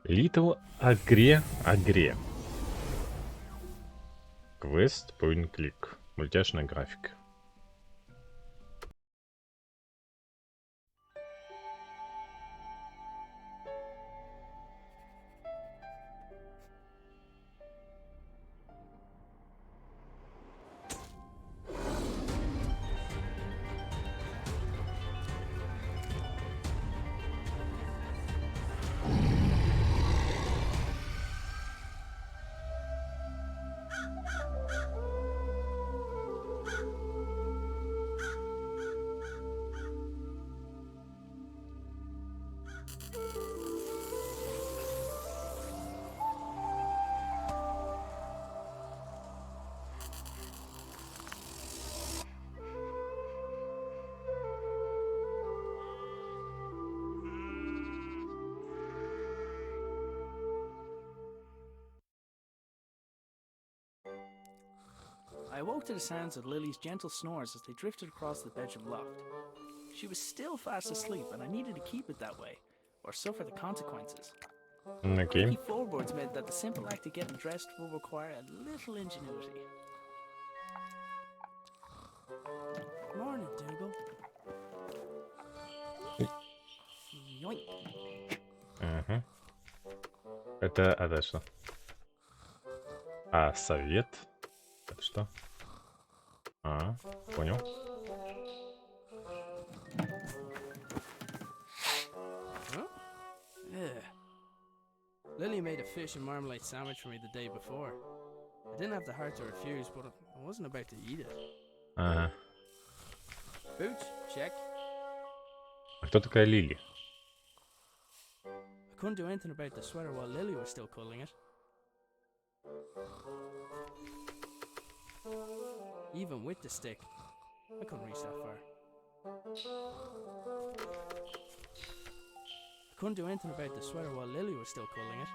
Little Acre. Агре. Квест, point-click. Мультяшная графика. I awoke to the sounds of Lily's gentle snores as they drifted across the bedroom loft. She was still fast asleep, and I needed to keep it that way, or suffer the consequences. Окей. Leaky floorboards meant that the simple act of getting dressed will require a little ingenuity. Morning, Dougal. Yoink. Ага. Это что? А, совет? Это что? А, понял. Huh? Yeah. Lily made a fish and marmalade sandwich for me the day before. I didn't have the heart to refuse, but I wasn't about to eat it. Ага. Boots, check. А кто такая Лили? I couldn't do anything about the sweater while Lily was still cuddling it. Even with the stick, I couldn't reach that far. I couldn't do anything about the sweater while Lily was still cuddling it.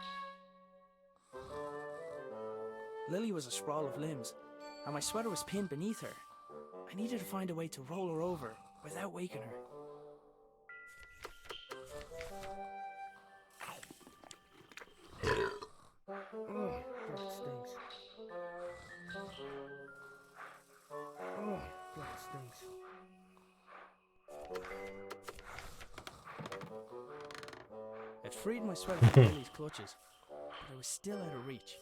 Lily was a sprawl of limbs, and my sweater was pinned beneath her. I needed to find a way to roll her over without waking her. Oh, that stinks. Oh, that stinks. I'd freed my sweater from Lily's clutches, but I was still out of reach.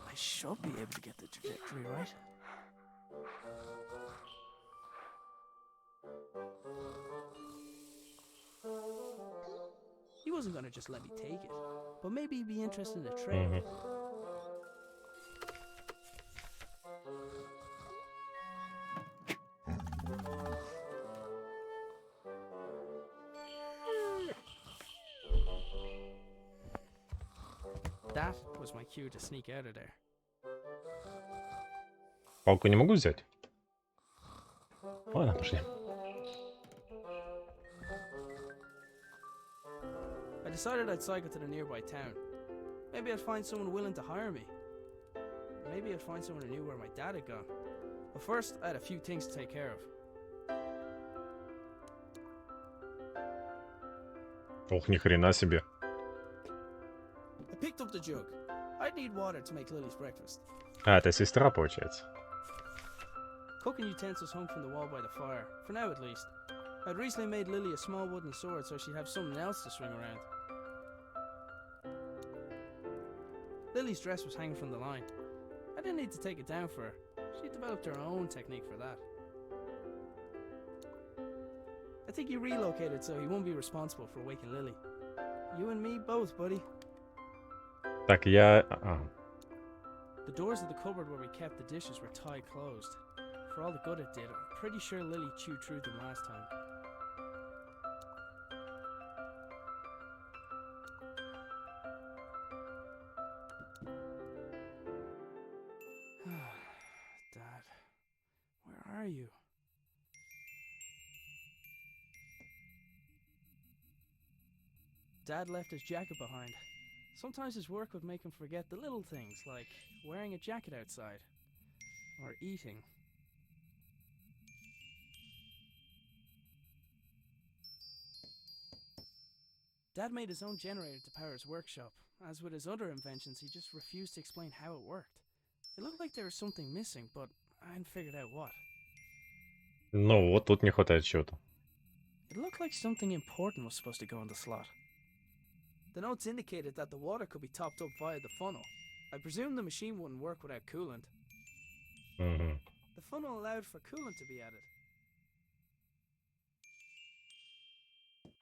I should be able to get the trajectory right. He wasn't gonna just let me take it, but maybe he'd be interested in a trade. That was my cue to sneak out of there. Палку не могу взять? Ладно, пошли. I decided I'd cycle to the nearby town. Maybe I'd find someone willing to hire me. Maybe I'd find someone who knew where my dad had gone. But first, I had a few things to take care of. Ох, ни хрена себе. I picked up the jug. I'd need water to make Lily's breakfast. А, это сестра, получается. Cooking utensils hung from the wall by the fire, for now at least. I'd recently made Lily a small wooden sword so she'd have something else to swing around. Lily's dress was hanging from the line. I didn't need to take it down for her. She developed her own technique for that. I think he relocated so he won't be responsible for waking Lily. You and me both, buddy. Так, я... The doors of the cupboard where we kept the dishes were tied closed. For all the good it did, I'm pretty sure Lily chewed through them last time. Dad, where are you? Dad left his jacket behind. Sometimes his work would make him forget the little things, like wearing a jacket outside, or eating. Dad made his own generator to power his workshop. As with his other inventions, he just refused to explain how it worked. It looked like there was something missing, but I hadn't figured out what. Ну, вот тут не хватает чего-то. It looked like something important was supposed to go in the slot. The notes indicated that the water could be topped up via the funnel. I presume the machine wouldn't work without coolant. Угу. The funnel allowed for coolant to be added.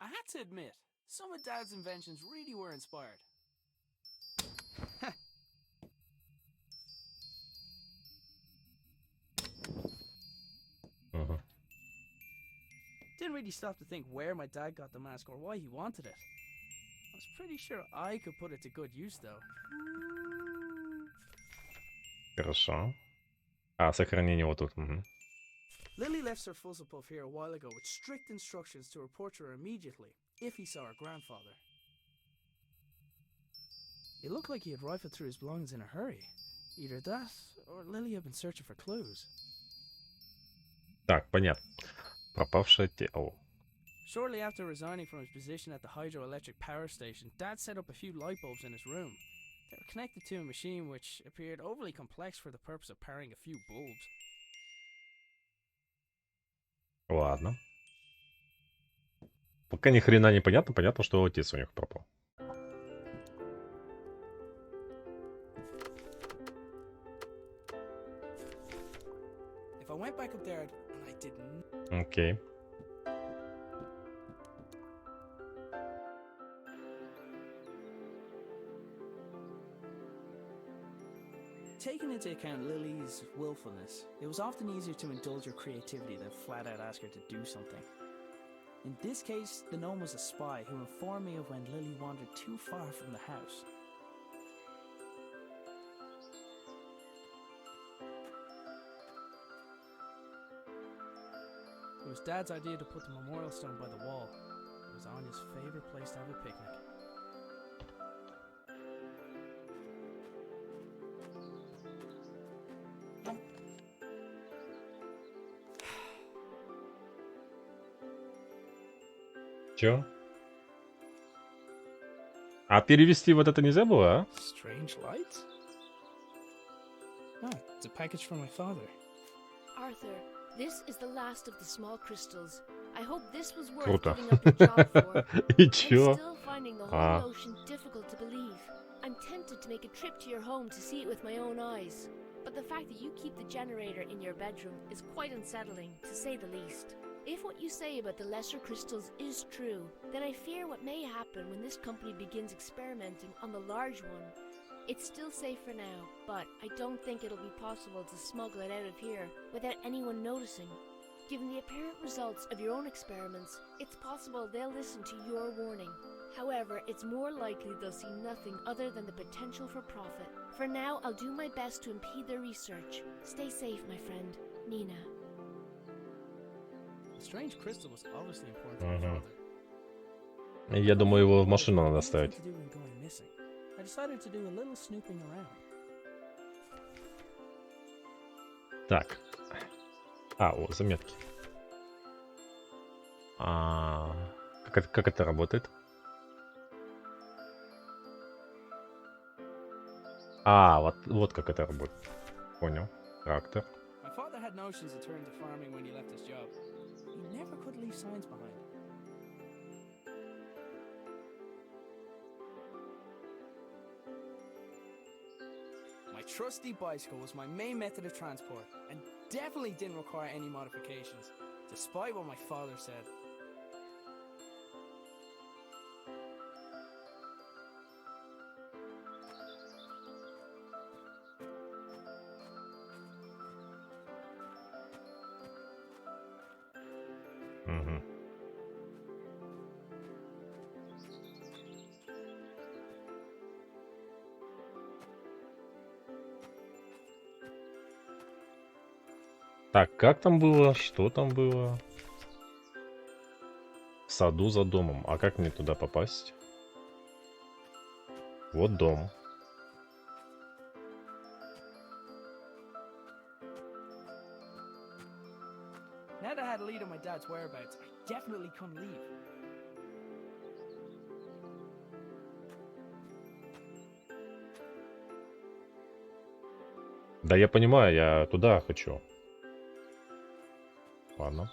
I had to admit, some of Dad's inventions really were inspired. Угу. Didn't really stop to think where my dad got the mask or why he wanted it. I was pretty sure I could put it to good use, though. Хорошо. А, сохранение вот тут. Угу. Lily left Sir Fuzzlepuff here a while ago with strict instructions to report to her immediately if he saw her grandfather. It looked like he had rifled through his belongings in a hurry. Either that, or Lily had been searching for clues. Так, понятно. Пропавшее тело. Shortly after resigning from his position at the hydroelectric power station, Dad set up a few light bulbs in his room. They were connected to a machine which appeared overly complex for the purpose of powering a few bulbs. Ладно. Пока ни хрена не понятно. Понятно, что отец у них пропал. If I went back up there and I didn't... Окей. Taking into account Lily's willfulness, it was often easier to indulge her creativity than flat out ask her to do something. In this case, the gnome was a spy who informed me of when Lily wandered too far from the house. It was Dad's idea to put the memorial stone by the wall. It was Anya's favorite place to have a picnic. Чё? А перевести вот это нельзя было, а? Strange lights? Ah, it's a package from my father. Arthur, this is the last of the small crystals. I hope this was worth Круто. giving up your job for. И I'm чё? still finding the whole А. notion difficult to believe. I'm tempted to make a trip to your home to see it with my own eyes. But the fact that you keep the generator in your bedroom is quite unsettling, to say the least. If what you say about the lesser crystals is true, then I fear what may happen when this company begins experimenting on the large one. It's still safe for now, but I don't think it'll be possible to smuggle it out of here without anyone noticing. Given the apparent results of your own experiments, it's possible they'll listen to your warning. However, it's more likely they'll see nothing other than the potential for profit. For now, I'll do my best to impede their research. Stay safe, my friend. Nina. The strange crystal was obviously important to my father. Я думаю, его в машину надо Anything ставить. to do with going missing. I decided to do a little snooping around. Так. А, о, заметки. Как это работает? А, вот как это работает. Понял. Трактор. My father had notions to turn to farming when he left his job. He never could leave signs behind. My trusty bicycle was my main method of transport and definitely didn't require any modifications, despite what my father said. Мгм. Так, как там было? Что там было? В саду за домом. А как мне туда попасть? Вот дом. Now that I had a lead on my dad's whereabouts, I definitely couldn't leave. Да я понимаю, я туда хочу. Ладно.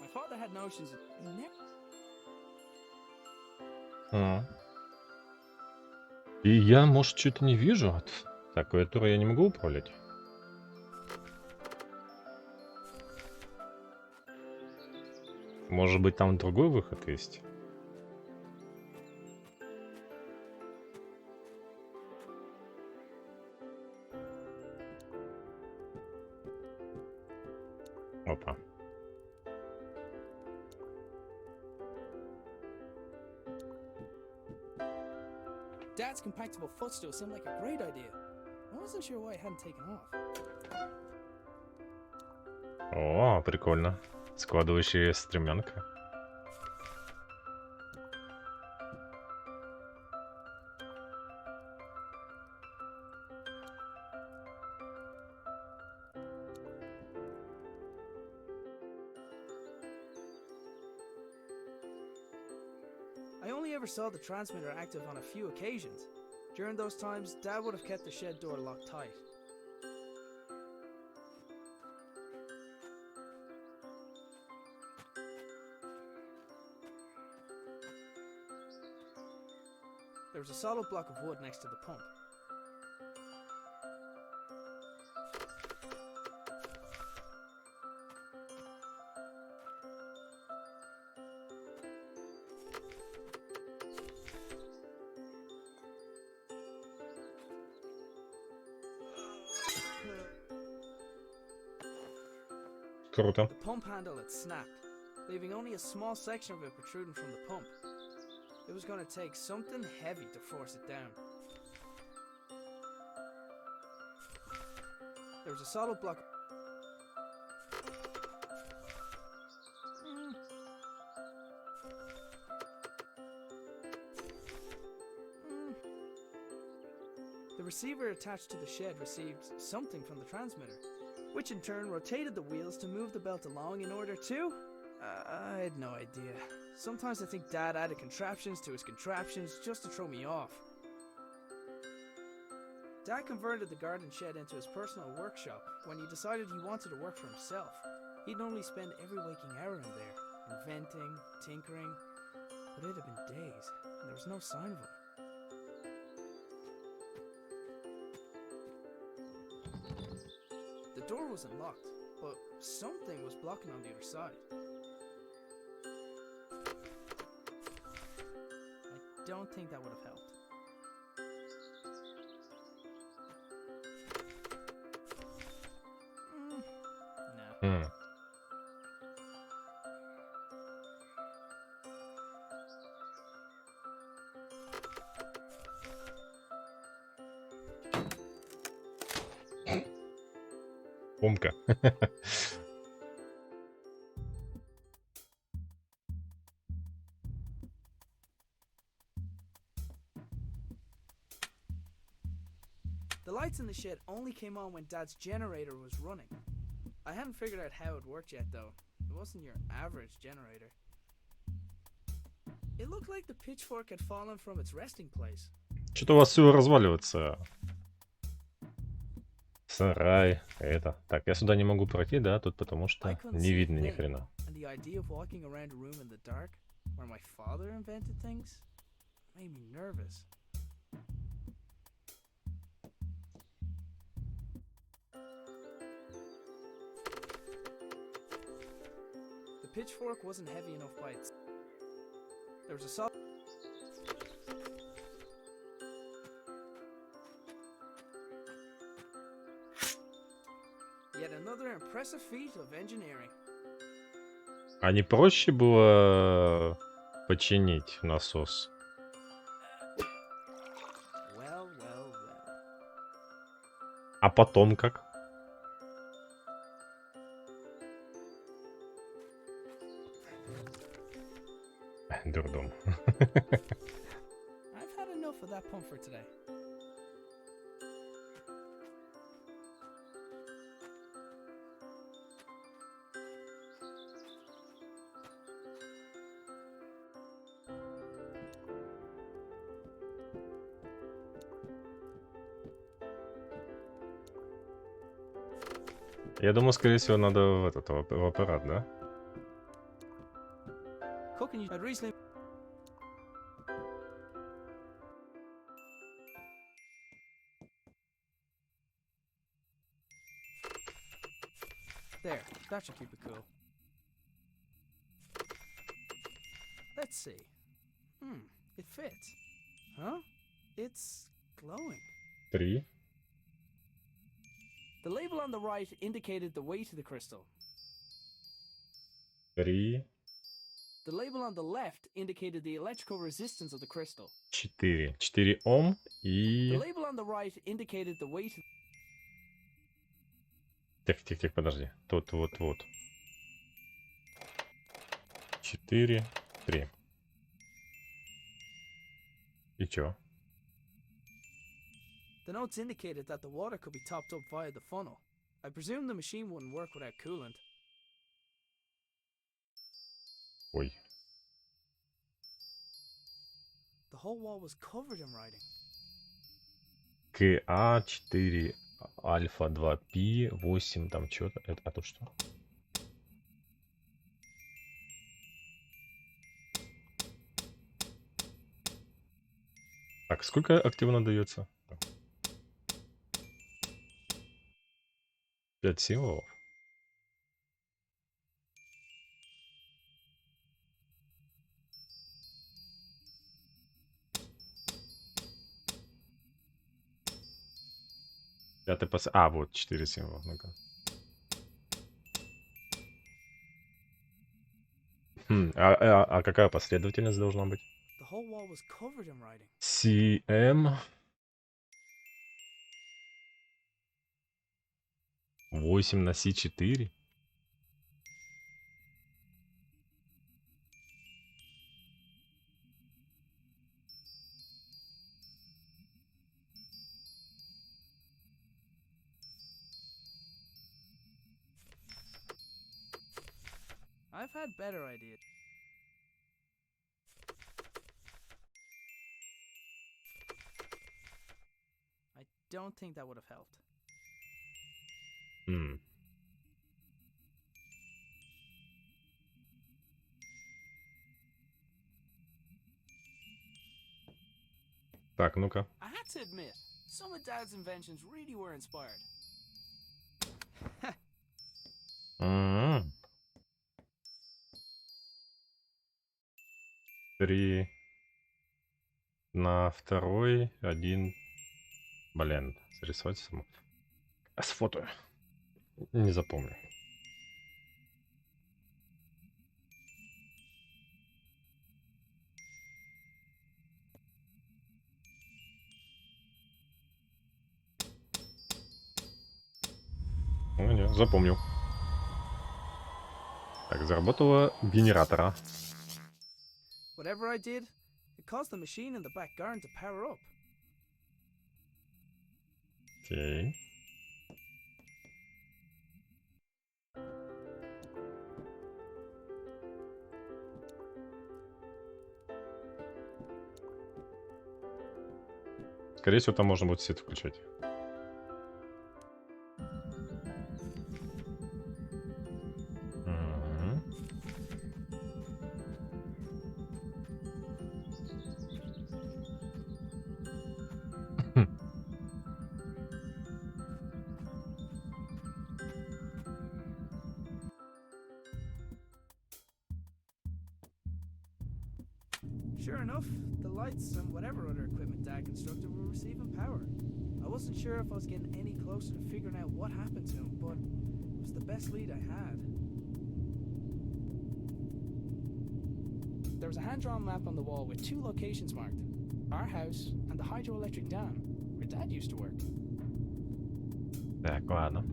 My father had notions that he never. И я, может, что-то не вижу. Такое тур я не могу управлять. Может быть, там другой выход есть? Опа. Dad's compactable footstool seemed like a great idea. I wasn't sure why it hadn't taken off. О, прикольно. Складывающая стремянка. I only ever saw the transmitter active on a few occasions. During those times, Dad would have kept the shed door locked tight. There was a solid block of wood next to the pump. Круто. The pump handle had snapped, leaving only a small section of it protruding from the pump. It was going to take something heavy to force it down. There was a solid block. The receiver attached to the shed received something from the transmitter, which in turn rotated the wheels to move the belt along in order to... I had no idea. Sometimes I think Dad added contraptions to his contraptions just to throw me off. Dad converted the garden shed into his personal workshop when he decided he wanted to work for himself. He'd normally spend every waking hour in there, inventing, tinkering, but it had been days, and there was no sign of him. The door wasn't locked, but something was blocking on the other side. I don't think that would have helped. No. Умка. The lights in the shed only came on when Dad's generator was running. I hadn't figured out how it worked yet, though. It wasn't your average generator. It looked like the pitchfork had fallen from its resting place. Что-то у вас все разваливается. Сарай, это. Так, я сюда не могу пройти, да, тут потому что не видно ни хрена. And the idea of walking around a room in the dark, where my father invented things, made me nervous. The pitchfork wasn't heavy enough by itself. There was a solid... Yet another impressive feat of engineering. А не проще было починить насос. Well, well, well. А потом как? Дурдом. I've had enough of that pump for today. Я думаю, скорее всего, надо в этот в аппарат, да? Cooking you. I'd recently. There, that should keep it cool. Let's see. It fits. Huh? It's glowing. 3. The label on the right indicated the weight of the crystal. 3. The label on the left indicated the electrical resistance of the crystal. 4. 4 Ом The и... label on the right indicated the weight. Тихо, подожди. Тут вот. 4, 3. И чё? The notes indicated that the water could be topped up via the funnel. I presume the machine wouldn't work without coolant. Ой. The whole wall was covered in writing. КА 4 Альфа 2 Пи 8 там что-то. А тут что? Так, сколько активно дается? 5 символов. Пятый А, вот 4 символа. Ну-ка. А какая последовательность должна быть? The whole wall was covered in writing. CM 8 на C4. I've had better ideas. I don't think that would have helped. Так, ну-ка. I had to admit, some of Dad's inventions really were inspired. 3 на второй, 1. Блин, зарисовать саму. А сфотою. Не запомню. Ну, не, запомнил. Так, заработала генератора. Whatever I did, it caused the machine in the back garden to power up. Окей. Скорее всего, там можно будет свет включать. Sure enough, the lights and whatever other equipment Dad constructed were receiving power. I wasn't sure if I was getting any closer to figuring out what happened to him, but it was the best lead I had. there was a hand-drawn map on the wall with 2 locations marked. Our house and the hydroelectric dam, where Dad used to work. Так, ладно.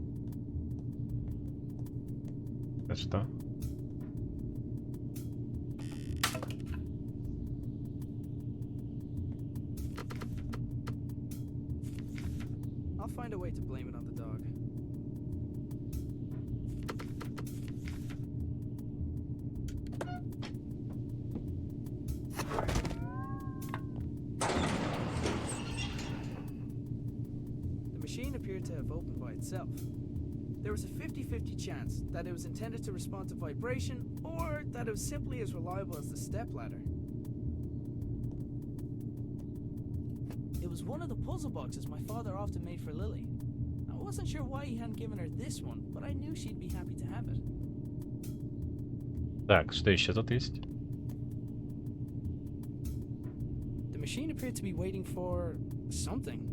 Это что? I'll find a way to blame it on the dog. The machine appeared to have opened by itself. There was a 50-50 chance that it was intended to respond to vibration, or that it was simply as reliable as the stepladder. It was one of the puzzle boxes my father often made for Lily. I wasn't sure why he hadn't given her this one, but I knew she'd be happy to have it. Так, что еще тут есть? The machine appeared to be waiting for something.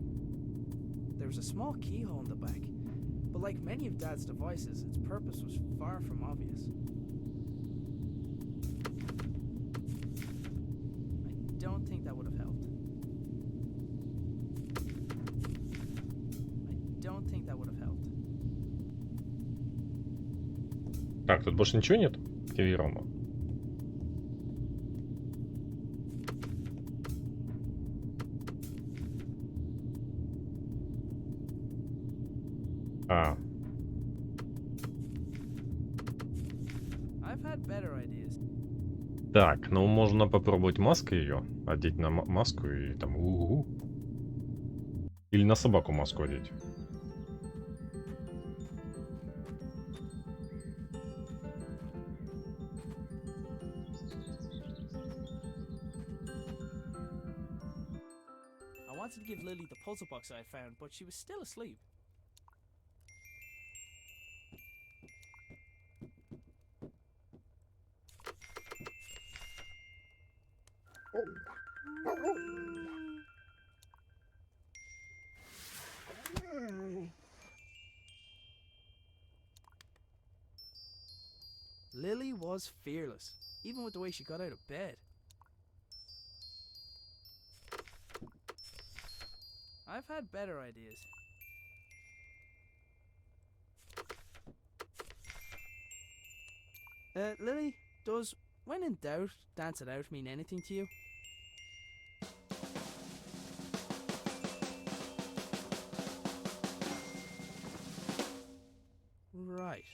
There was a small keyhole in the back, but like many of Dad's devices, its purpose was far from obvious. I don't think that would have helped. I don't think that would have helped. Так, тут больше ничего нет активированного. А, I've had better ideas. так, ну можно попробовать маской ее. Одеть на маску и там у-у-у. Или на собаку маску одеть. I wanted to give Lily the puzzle box I had found, but she was still asleep. Lily was fearless, even with the way she got out of bed. I've had better ideas. Lily, does when in doubt, dance it out mean anything to you? Right.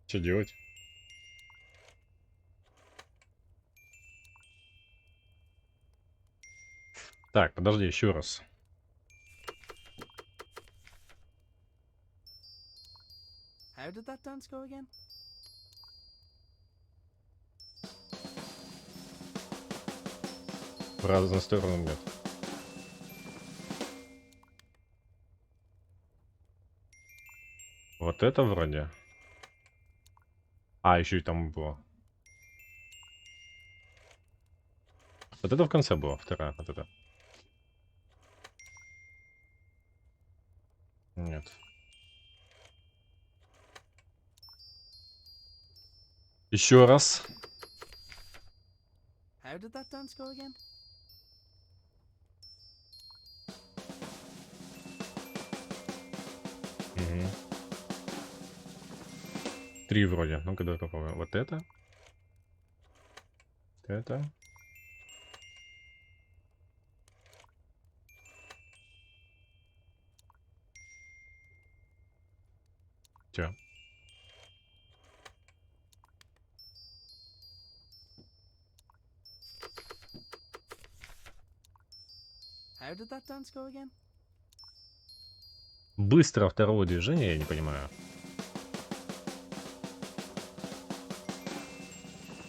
Что делать? Так, подожди, еще раз. How did that dance go again? В разные стороны нет. Вот это вроде. А, еще и там было. Вот это в конце было, вторая, вот это. Нет. Еще раз. How did that dance go again? Угу. Три вроде. Ну-ка, давай попробуем. Вот это. Это. Чё? How did that dance go again? Быстро второго движения, я не понимаю.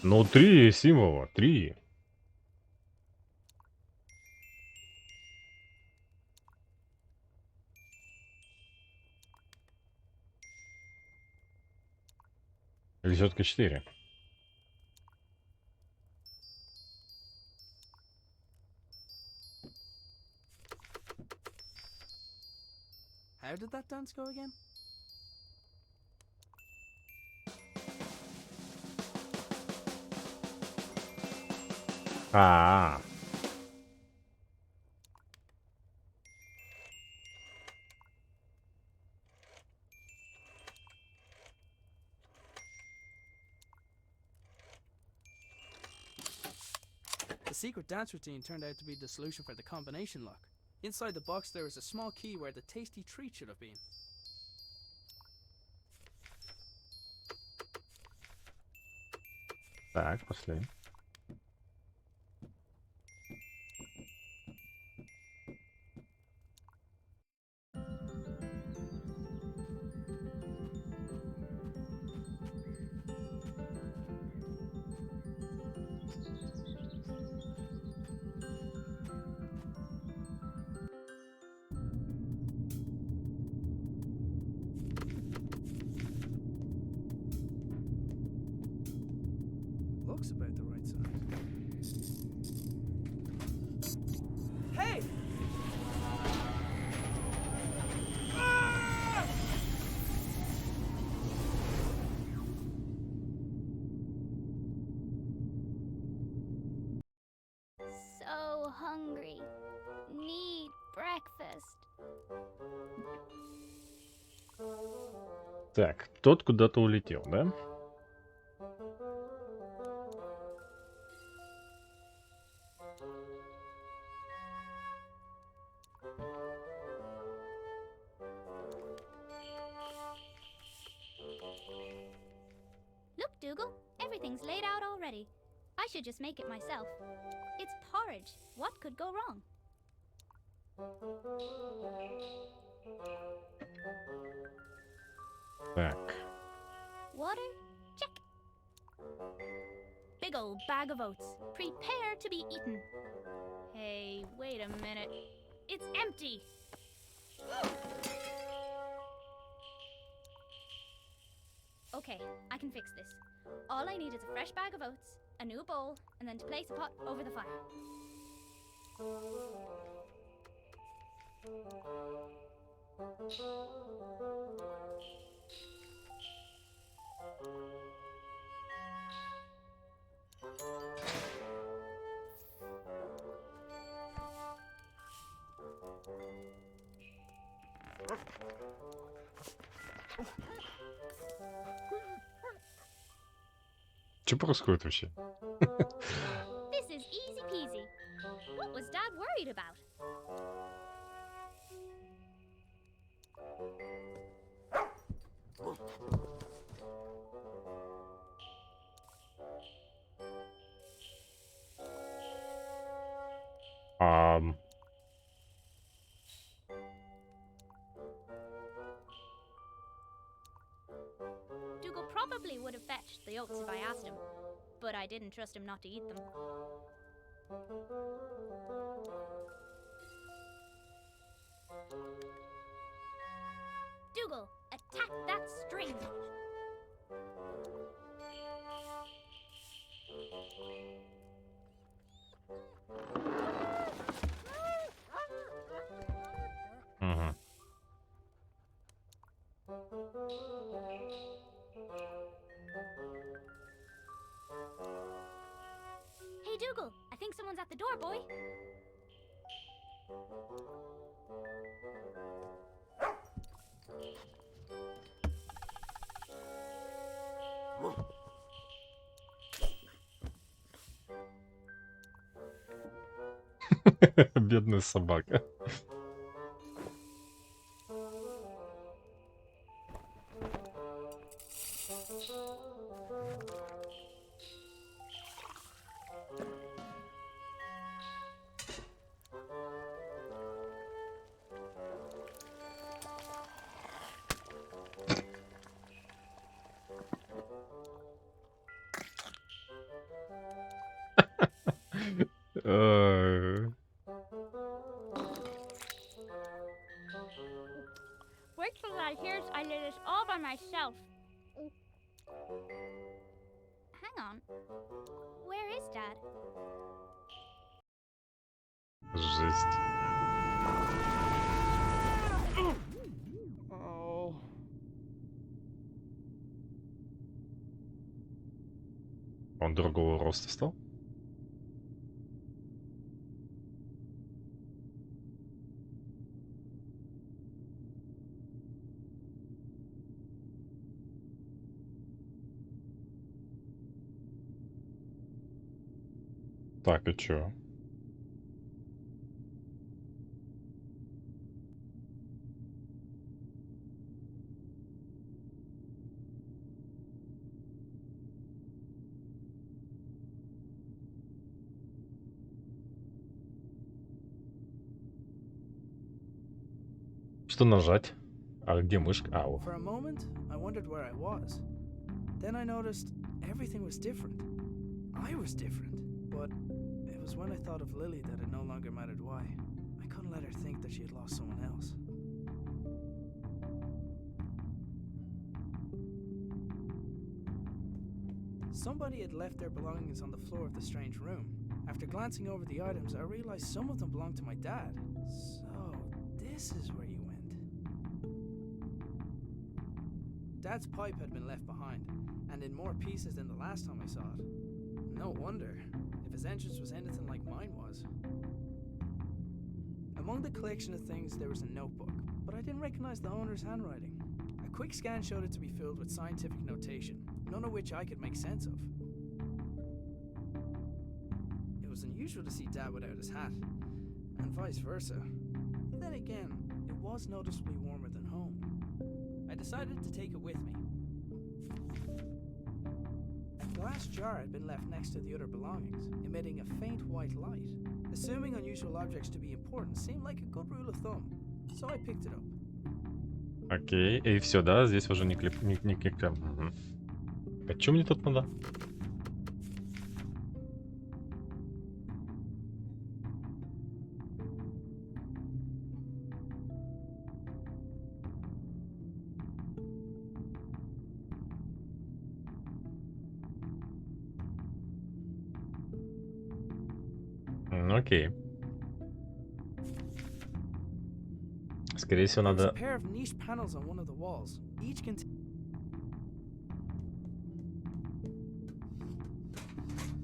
Ну, 3 символа. 3. Или все-таки 4? How did that dance go again? А, The secret dance routine turned out to be the solution for the combination lock. Inside the box there was a small key where the tasty treat should have been. так, пошли. Looks about the right size. Hey! So hungry. Need breakfast. Так, тот куда-то улетел, да? Look, Dougal, everything's laid out already. I should just make it myself. It's porridge. What could go wrong? Так, Water? Check. Big old bag of oats. Prepare to be eaten. Hey, wait a minute. It's empty! Okay, I can fix this. All I need is a fresh bag of oats, a new bowl, and then to place a pot over the fire. что происходит вообще? This is easy peasy. What was Dad worried about? Ам, Dougal probably would have fetched the oats if I asked him, but I didn't trust him not to eat them. Dougal, attack that string! мгм. Hey Dougal, I think someone's at the door, boy. Бедная собака. Э, Wait till Dad hears I did this all by myself. Жесть. Oh. Он другого роста стал? Так, и чё? Что нажать? А где мышка? А, вот. For a moment, I wondered where I was. Then I noticed everything was different. I was different. But it was when I thought of Lily that it no longer mattered why. I couldn't let her think that she had lost someone else. Somebody had left their belongings on the floor of the strange room. After glancing over the items, I realized some of them belonged to my dad. So, this is where you went. Dad's pipe had been left behind, and in more pieces than the last time I saw it. No wonder, if his entrance was anything like mine was. Among the collection of things, there was a notebook, but I didn't recognize the owner's handwriting. A quick scan showed it to be filled with scientific notation, none of which I could make sense of. It was unusual to see Dad without his hat, and vice versa. Then again, it was noticeably warmer than home. I decided to take it with me. A glass jar had been left next to the other belongings, emitting a faint white light. Assuming unusual objects to be important seemed like a good rule of thumb, so I picked it up. Окей, и все, да? Здесь уже не клип, не кликаем. Угу. А чё мне тут надо? Окей. Скорее всего, There was a надо... pair of niche panels on one of the walls, each containing.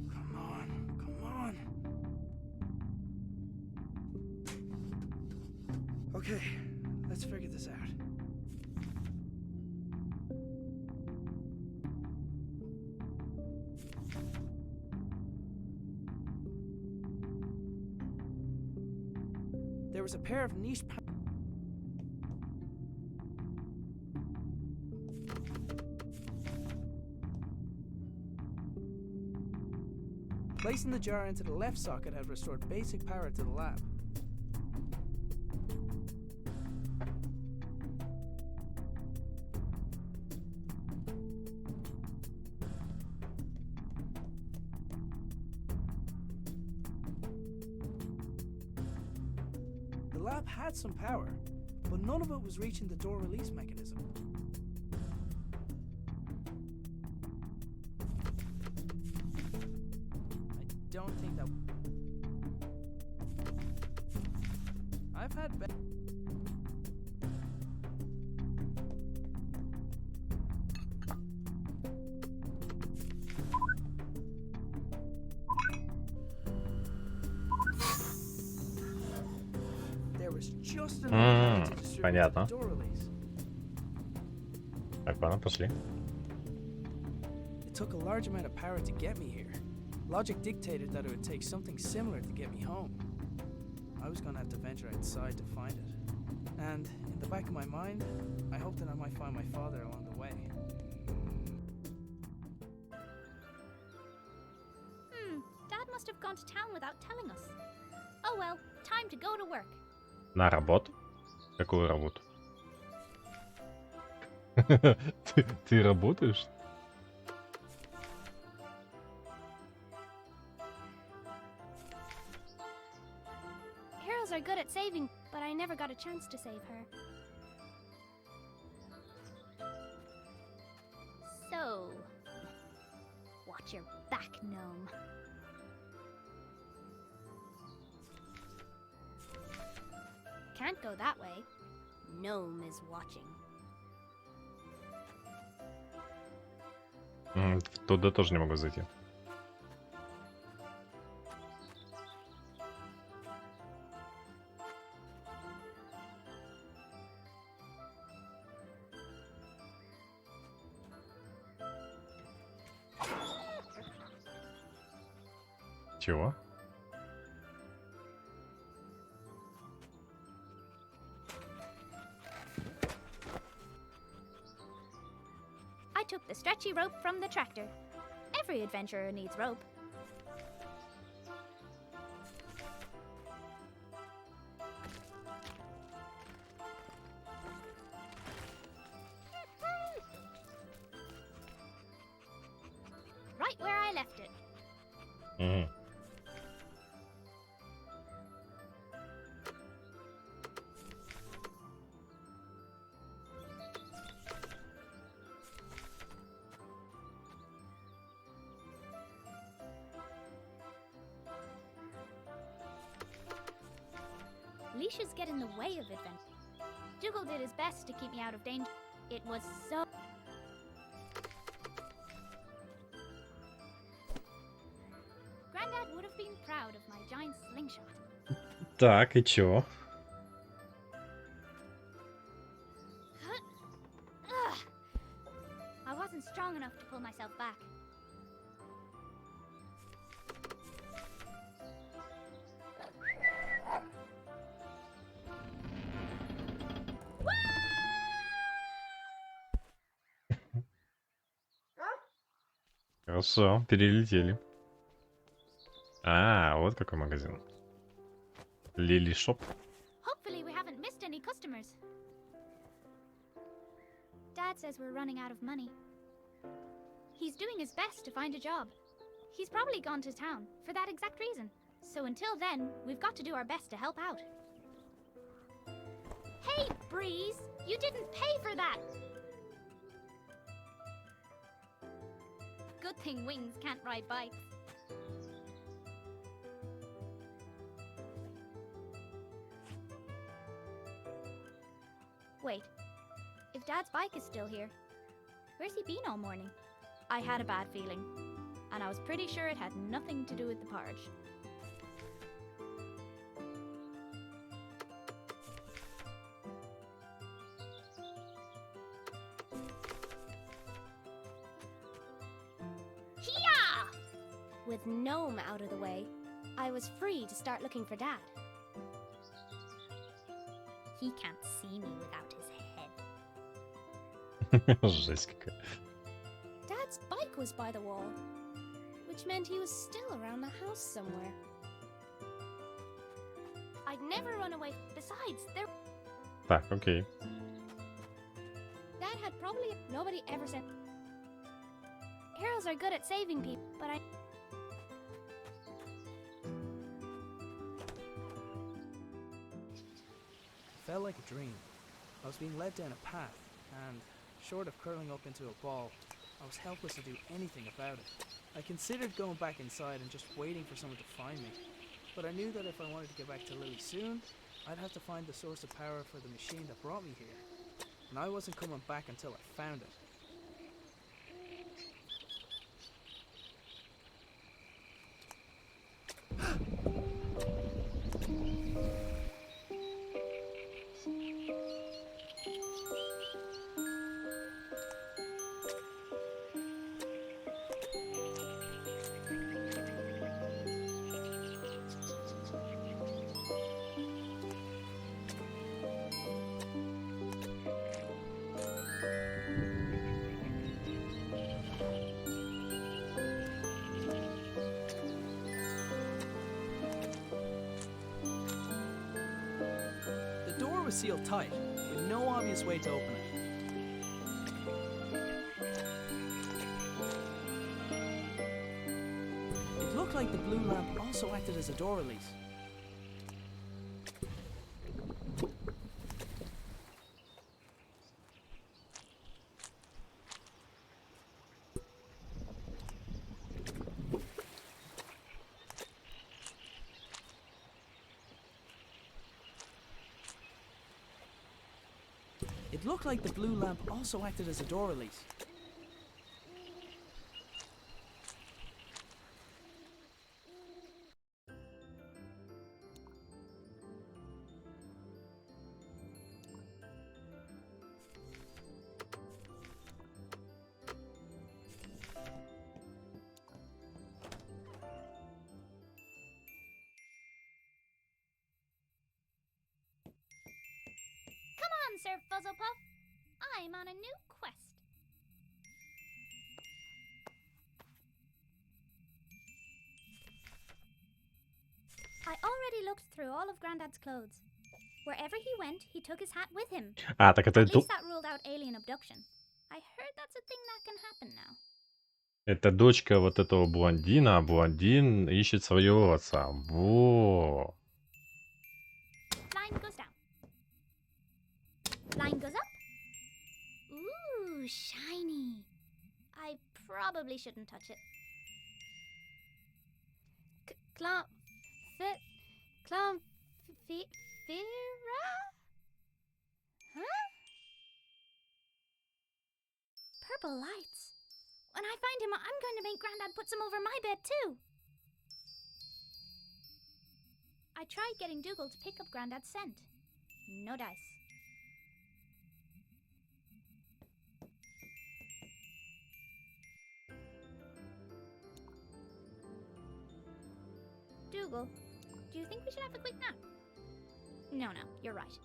Come on, come on. Okay, let's figure this out. There was a pair of niche panels. Placing the jar into the left socket had restored basic power to the lab. The lab had some power, but none of it was reaching the door release mechanism. Don't think that. I've had there was just enough power to distribute понятно. the door release. Так, ладно, пошли. It took a large amount of power to get me here. Logic dictated that it would take something similar to get me home. I was gonna have to venture outside to find it. And in the back of my mind, I hoped that I might find my father along the way. Dad must have gone to town without telling us. Oh well, time to go to work. На работу? Какую работу? Ты работаешь? Heroes are good at saving, but I never got a chance to save her. So, watch your back, gnome. can't go that way. Gnome is watching. Туда тоже не могу зайти. Чего? I took the stretchy rope from the tractor. Every adventurer needs rope. Right where I left it. Мгм. Leashes get in the way of adventure. Dougal did his best to keep me out of danger. It was so... Grandad would have been proud of my giant slingshot. Так, и чё? Ugh. I wasn't strong enough to pull myself back. Хорошо, перелетели. А, вот какой магазин. Лили Шоп. Hopefully we haven't missed any customers. Dad says we're running out of money. He's doing his best to find a job. He's probably gone to town for that exact reason. So until then, we've got to do our best to help out. Hey, Breeze! You didn't pay for that! Good thing Wings can't ride bikes. Wait, if Dad's bike is still here, where's he been all morning? I had a bad feeling, and I was pretty sure it had nothing to do with the porridge. Hiya! With Gnome out of the way, I was free to start looking for Dad. He can't see me without his head. Жесть какая. Dad's bike was by the wall, which meant he was still around the house somewhere. I'd never run away. Besides, there... Так, окей. Dad had probably... Nobody ever said... Heroes are good at saving people, but I... Felt like a dream. I was being led down a path, and, short of curling up into a ball, I was helpless to do anything about it. I considered going back inside and just waiting for someone to find me, but I knew that if I wanted to get back to Lily soon, I'd have to find the source of power for the machine that brought me here, and I wasn't coming back until I found it. The door was sealed tight, with no obvious way to open it. It looked like the blue lamp also acted as a door release. It looked like the blue lamp also acted as a door release. Sir Fuzzlepuff, I'm on a new quest. I already looked through all of Grandad's clothes. Wherever he went, he took his hat with him. А, так это, At least that ruled out alien abduction. I heard that's a thing that can happen now. это дочка вот этого блондина, а блондин ищет своего отца. Во. Line goes down. Line goes up. Ooh, shiny. I probably shouldn't touch it. Fira? Huh? Purple lights. When I find him, I'm going to make Grandad put some over my bed too. I tried getting Dougal to pick up Grandad's scent. No dice. Dougal, do you think we should have a quick nap? No, you're right.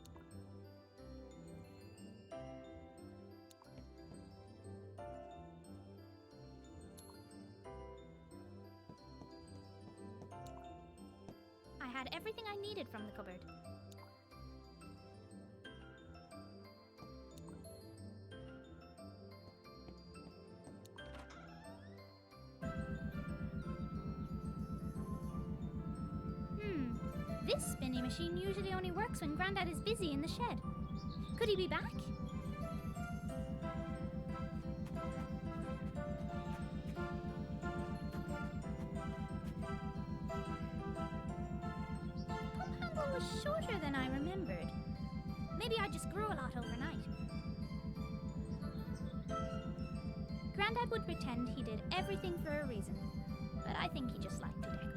I had everything I needed from the cupboard. This spinning machine usually only works when Grandad is busy in the shed. Could he be back? Pump handle was shorter than I remembered. Maybe I just grew a lot overnight. Grandad would pretend he did everything for a reason, but I think he just liked to decorate.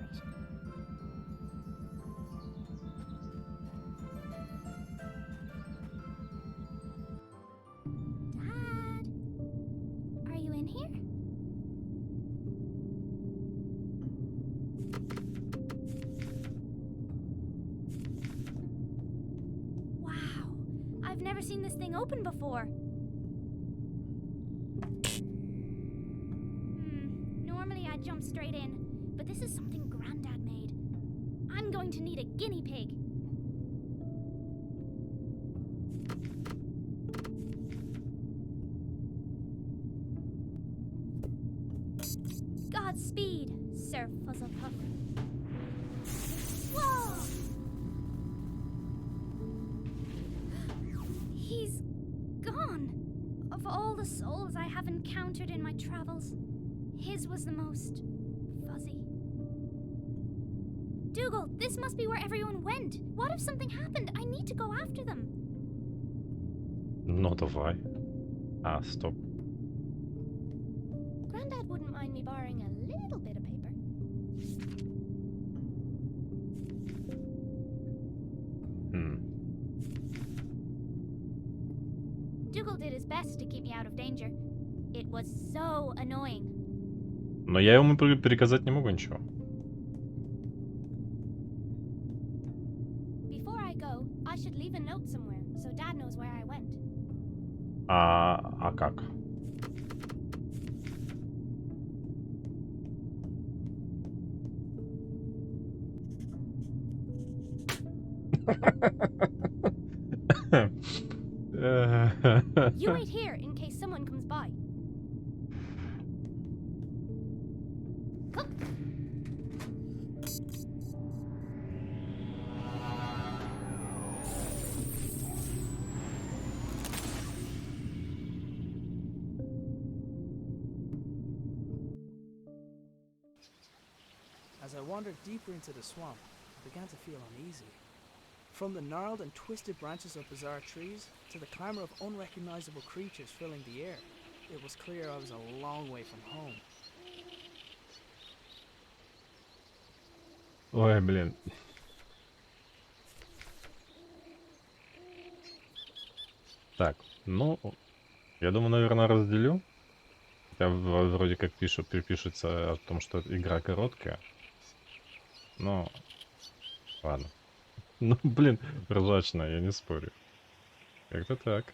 I've never seen this thing open before. Normally I'd jump straight in, but this is something Grandad made. I'm going to need a guinea pig. Godspeed, Sir Fuzzlepuff. Whoa! He's gone. Of all the souls I have encountered in my travels, his was the most fuzzy. Dougal, this must be where everyone went. What if something happened? I need to go after them. Ну, давай. А, стоп. Grandad wouldn't mind me borrowing a little bit of paper. Dougal did his best to keep me out of danger. It was so annoying. Но я ему переказать не могу ничего. Before I go, I should leave a note somewhere, so Dad knows where I went. А как? You wait here in case someone comes by. Cook. As I wandered deeper into the swamp, I began to feel uneasy. From the gnarled and twisted branches of bizarre trees to the clamor of unrecognizable creatures filling the air, it was clear I was a long way from home. Ой, блин. Так, ну, я думаю, наверное, разделю. Хотя вроде как припишется о том, что игра короткая. Но, ладно. Ну, блин, ржачно, я не спорю. Как-то так.